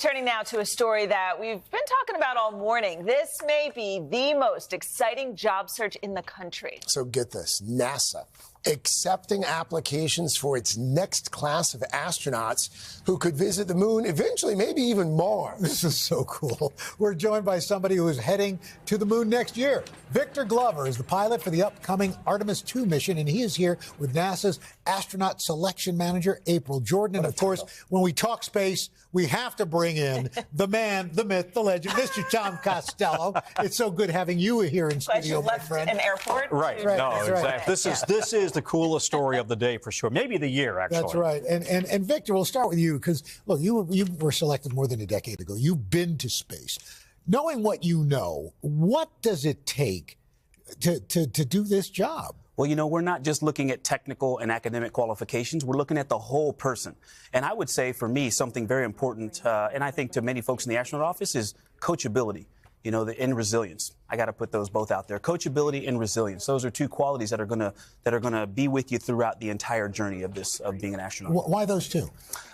Turning now to a story that we've been talking about all morning. This may be the most exciting job search in the country. So get this, NASA accepting applications for its next class of astronauts who could visit the moon, eventually maybe even Mars. This is so cool. We're joined by somebody who is heading to the moon next year. Victor Glover is the pilot for the upcoming Artemis 2 mission, and he is here with NASA's astronaut selection manager, April Jordan. And of course, when we talk space, we have to bring in the man, the myth, the legend, Mr. Tom Costello. It's so good having you here in studio, my friend. An airport. Right. No, exactly. This is the coolest story of the day for sure. Maybe the year, actually. That's right. And Victor, we'll start with you because, look, you were selected more than a decade ago. You've been to space. Knowing what you know, what does it take to do this job? Well, you know, we're not just looking at technical and academic qualifications. We're looking at the whole person. And I would say, for me, something very important, and I think to many folks in the astronaut office, is coachability. You know, and resilience. I got to put those both out there. Coachability and resilience. Those are two qualities that are gonna be with you throughout the entire journey of being an astronaut. Why those two?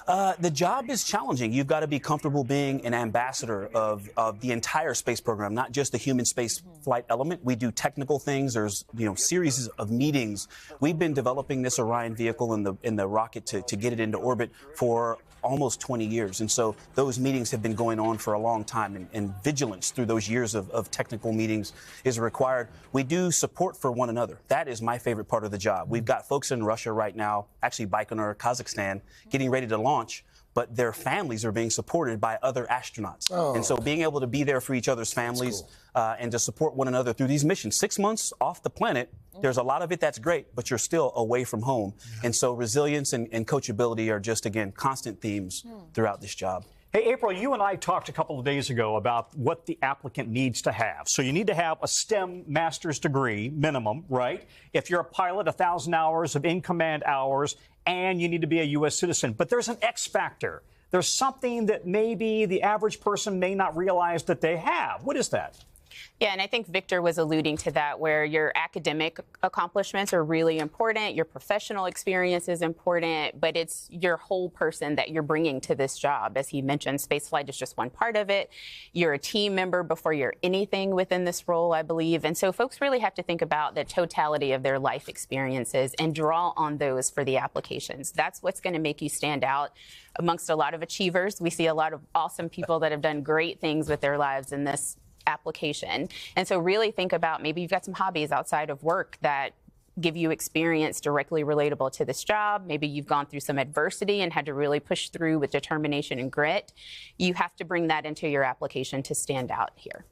The job is challenging. You've got to be comfortable being an ambassador of the entire space program, not just the human space flight element. We do technical things. There's series of meetings. We've been developing this Orion vehicle in the rocket to get it into orbit for almost 20 years. And so those meetings have been going on for a long time, and vigilance through those years of technical meetings is required. We do support for one another. That is my favorite part of the job. We've got folks in Russia right now, actually Baikonur, Kazakhstan, getting ready to launch, but their families are being supported by other astronauts. Oh. And so being able to be there for each other's families and to support one another through these missions. 6 months off the planet, there's a lot of it that's great, but you're still away from home. And so resilience and coachability are just, again, constant themes throughout this job. Hey, April, you and I talked a couple of days ago about what the applicant needs to have. So you need to have a STEM master's degree minimum, right? If you're a pilot, 1,000 hours of in-command hours, and you need to be a U.S. citizen. But there's an X factor. There's something that maybe the average person may not realize that they have. What is that? Yeah, and I think Victor was alluding to that, where your academic accomplishments are really important, your professional experience is important, but it's your whole person that you're bringing to this job. As he mentioned, spaceflight is just one part of it. You're a team member before you're anything within this role, I believe. And so folks really have to think about the totality of their life experiences and draw on those for the applications. That's what's going to make you stand out amongst a lot of achievers. We see a lot of awesome people that have done great things with their lives in this application. And so really think about, maybe you've got some hobbies outside of work that give you experience directly relatable to this job. Maybe you've gone through some adversity and had to really push through with determination and grit. You have to bring that into your application to stand out here.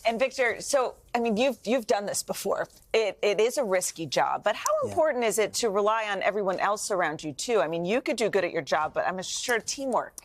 And Victor, so, I mean, you've done this before. It is a risky job, but how important is it to rely on everyone else around you, too? I mean, you could do good at your job, but I'm sure teamwork.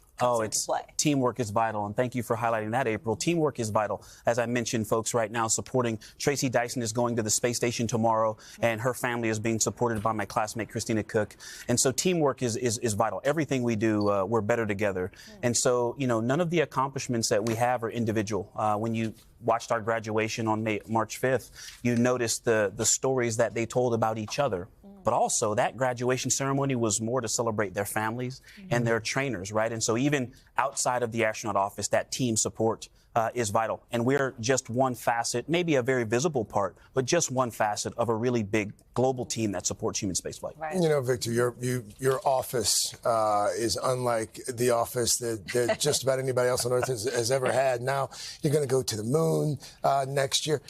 Teamwork is vital, and thank you for highlighting that, April. Teamwork is vital. As I mentioned, folks right now supporting Tracy Dyson is going to the space station tomorrow, and her family is being supported by my classmate Christina Cook. And so teamwork is vital. Everything we do, we're better together. And so, none of the accomplishments that we have are individual. When you watched our graduation on March 5th, you noticed the stories that they told about each other. But also, that graduation ceremony was more to celebrate their families and their trainers, right? And so even outside of the astronaut office, that team support is vital. And we're just one facet, maybe a very visible part, but just one facet of a really big global team that supports human spaceflight. Right. Victor, your office is unlike the office that just about anybody else on Earth has ever had. Now you're going to go to the moon next year.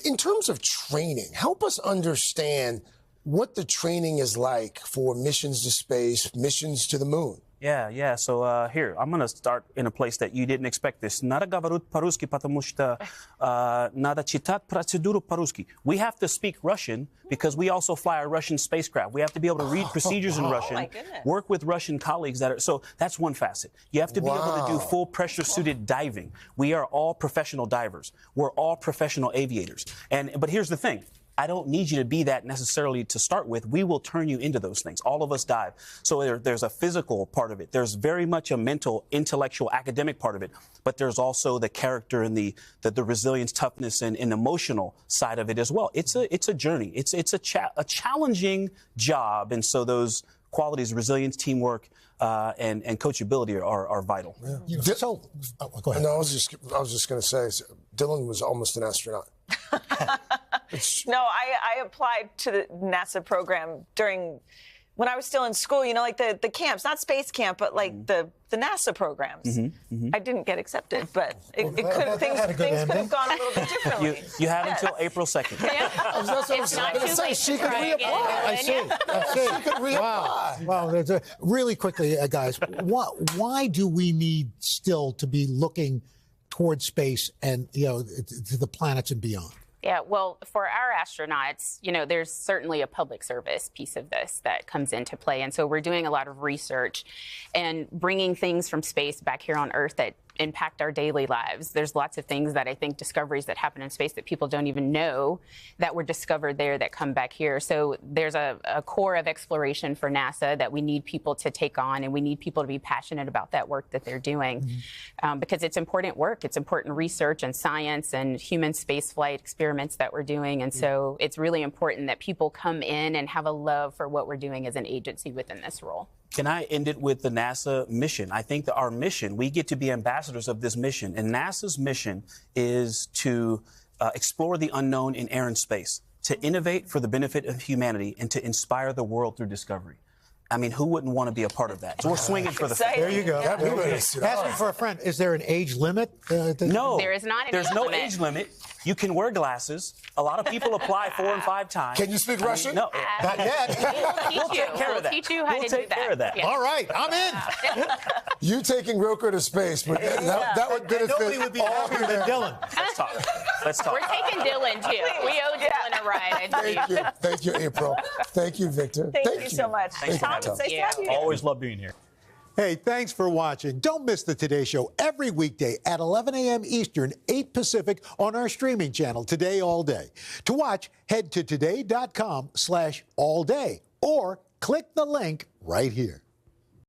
In terms of training, help us understand what the training is like for missions to space, missions to the moon. Yeah. So here, I'm going to start in a place that you didn't expect this. Надо говорить по-русски, потому что надо читать процедуру по-русски. We have to speak Russian because we also fly a Russian spacecraft. We have to be able to read procedures in Russian, work with Russian colleagues so that's one facet. You have to be able to do full pressure-suited diving. We are all professional divers. We're all professional aviators. But here's the thing. I don't need you to be that necessarily to start with. We will turn you into those things. All of us dive. So there's a physical part of it. There's very much a mental, intellectual, academic part of it. But there's also the character and the resilience, toughness, and emotional side of it as well. It's a journey. It's a challenging job. And so those qualities, resilience, teamwork, and coachability are vital. Yeah. Go ahead. No, I was just going to say, Dylan was almost an astronaut. No, I applied to the NASA program when I was still in school, like the camps, not space camp, but like the NASA programs. I didn't get accepted, but things could have gone a little bit differently. You have until April 2nd. It's not too late She to could try again. reapply. I see. She could reapply. Wow. Really quickly, guys, why do we need still to be looking towards space and, to the planets and beyond? Yeah, well, for our astronauts, there's certainly a public service piece of this that comes into play. And so we're doing a lot of research and bringing things from space back here on Earth that impact our daily lives. There's lots of things that I think discoveries that happen in space that people don't even know that were discovered there that come back here. So there's a core of exploration for NASA that we need people to take on, and we need people to be passionate about that work that they're doing because it's important work. It's important research and science and human spaceflight experiments that we're doing. And so it's really important that people come in and have a love for what we're doing as an agency within this role. Can I end it with the NASA mission? I think that our mission, we get to be ambassadors of this mission. And NASA's mission is to explore the unknown in air and space, to innovate for the benefit of humanity, and to inspire the world through discovery. I mean, who wouldn't want to be a part of that? So we're swinging for the fence. There you go. Asking for a friend. Is there an age limit? No. There is not an There's age no limit. age limit. You can wear glasses. A lot of people apply 4 and 5 times. Can you speak Russian? No. Not yet. We'll take care of that. teach you how We'll to do take care of that. Yeah. All right, I'm in. You taking Roker to space, but that would benefit Nobody would be happier than Dylan. Let's talk. Let's talk. We're taking Dylan, too. We owe Dylan a ride, I believe. Thank you, April. Thank you, Victor. Thank you so much. Thanks for Tom, having it's nice me. to have you here. Always love being here. Hey, thanks for watching. Don't miss the Today Show every weekday at 11 a.m. Eastern, 8 Pacific on our streaming channel, Today All Day. To watch, head to today.com/allday or click the link right here.